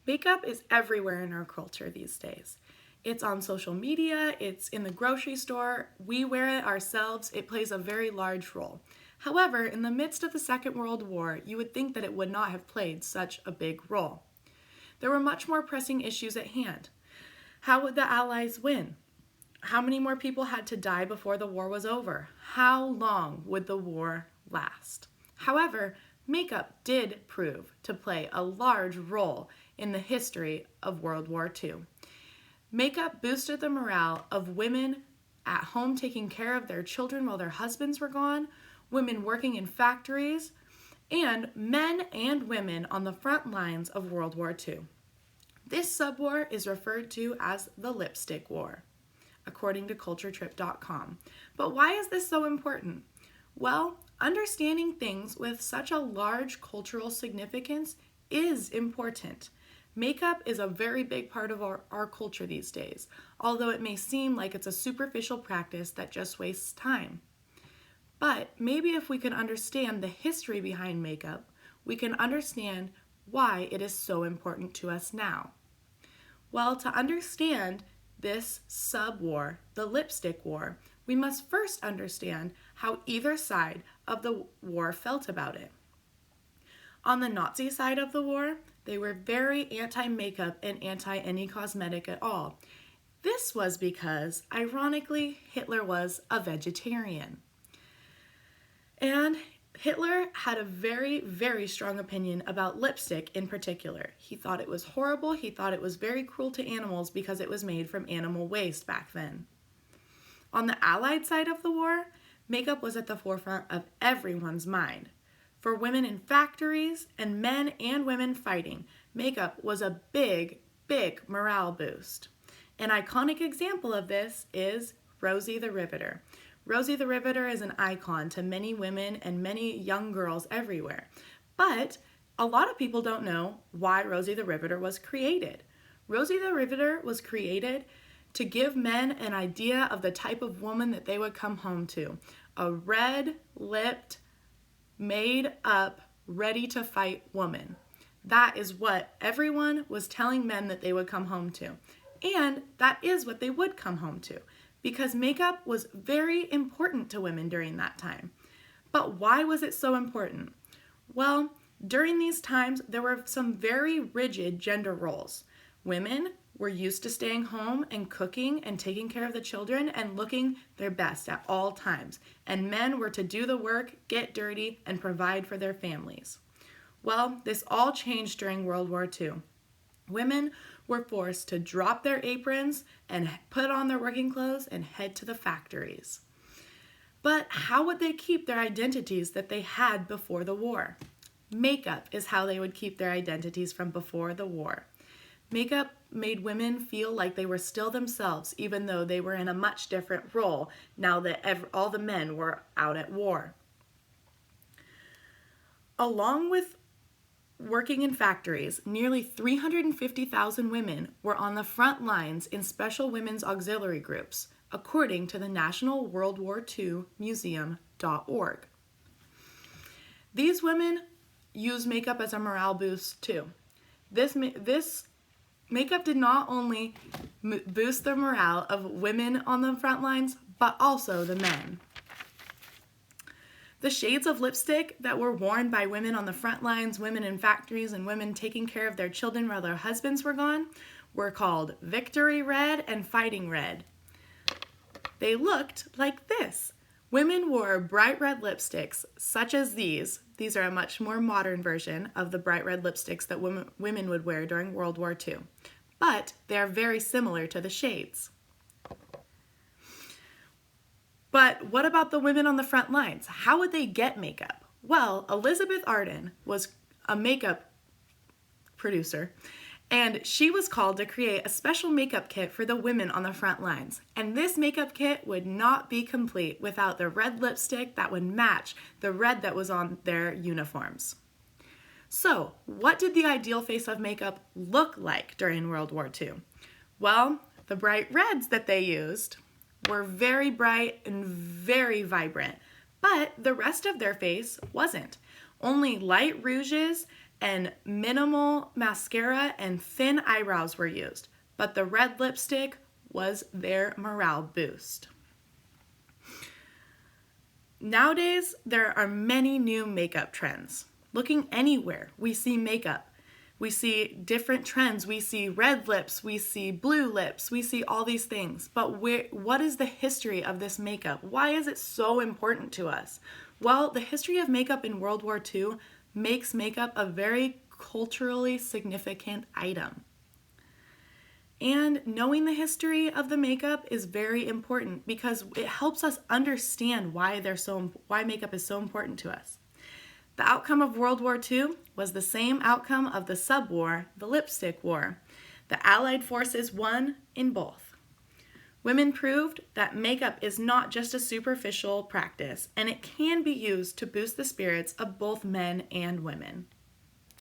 Makeup is everywhere in our culture these days. It's on social media, it's in the grocery store, we wear it ourselves, it plays a very large role. However, in the midst of the Second World War, you would think that it would not have played such a big role. There were much more pressing issues at hand. How would the Allies win? How many more people had to die before the war was over? How long would the war last? However, makeup did prove to play a large role in the history of World War II. Makeup boosted the morale of women at home taking care of their children while their husbands were gone, women working in factories, and men and women on the front lines of World War II. This subwar is referred to as the Lipstick War, according to culturetrip.com. But why is this so important? Well, understanding things with such a large cultural significance is important. Makeup is a very big part of our culture these days, although it may seem like it's a superficial practice that just wastes time. But maybe if we can understand the history behind makeup, we can understand why it is so important to us now. Well, to understand this sub-war, the Lipstick War, we must first understand how either side of the war felt about it. On the Nazi side of the war, they were very anti-makeup and anti-any cosmetic at all. This was because, ironically, Hitler was a vegetarian. And Hitler had a very, very strong opinion about lipstick in particular. He thought it was horrible. He thought it was very cruel to animals because it was made from animal waste back then. On the Allied side of the war, makeup was at the forefront of everyone's mind. For women in factories and men and women fighting, makeup was a big, big morale boost. An iconic example of this is Rosie the Riveter. Rosie the Riveter is an icon to many women and many young girls everywhere. But a lot of people don't know why Rosie the Riveter was created. Rosie the Riveter was created to give men an idea of the type of woman that they would come home to. A red-lipped, made-up, ready-to-fight woman. That is what everyone was telling men that they would come home to. And that is what they would come home to, because makeup was very important to women during that time. But why was it so important? Well, during these times, there were some very rigid gender roles. Women were used to staying home and cooking and taking care of the children and looking their best at all times. And men were to do the work, get dirty, and provide for their families. Well, this all changed during World War II. Women were forced to drop their aprons and put on their working clothes and head to the factories. But how would they keep their identities that they had before the war? Makeup is how they would keep their identities from before the war. Makeup made women feel like they were still themselves, even though they were in a much different role now that all the men were out at war. Along with working in factories, nearly 350,000 women were on the front lines in special women's auxiliary groups, according to the National World War II Museum.org. These women used makeup as a morale boost too. This makeup did not only boost the morale of women on the front lines, but also the men. The shades of lipstick that were worn by women on the front lines, women in factories, and women taking care of their children while their husbands were gone were called Victory Red and Fighting Red. They looked like this. Women wore bright red lipsticks, such as these. These are a much more modern version of the bright red lipsticks that women would wear during World War II. But they are very similar to the shades. But what about the women on the front lines? How would they get makeup? Well, Elizabeth Arden was a makeup producer, and she was called to create a special makeup kit for the women on the front lines. And this makeup kit would not be complete without the red lipstick that would match the red that was on their uniforms. So, what did the ideal face of makeup look like during World War II? Well, the bright reds that they used were very bright and very vibrant, but the rest of their face wasn't. Only light rouges and minimal mascara and thin eyebrows were used, but the red lipstick was their morale boost. Nowadays, there are many new makeup trends. Looking anywhere, we see makeup. We see different trends. We see red lips, we see blue lips, we see all these things. But what is the history of this makeup? Why is it so important to us? Well, the history of makeup in World War II makes makeup a very culturally significant item. And knowing the history of the makeup is very important because it helps us understand why makeup is so important to us. The outcome of World War II was the same outcome of the subwar, the Lipstick War. The Allied forces won in both. Women proved that makeup is not just a superficial practice, and it can be used to boost the spirits of both men and women.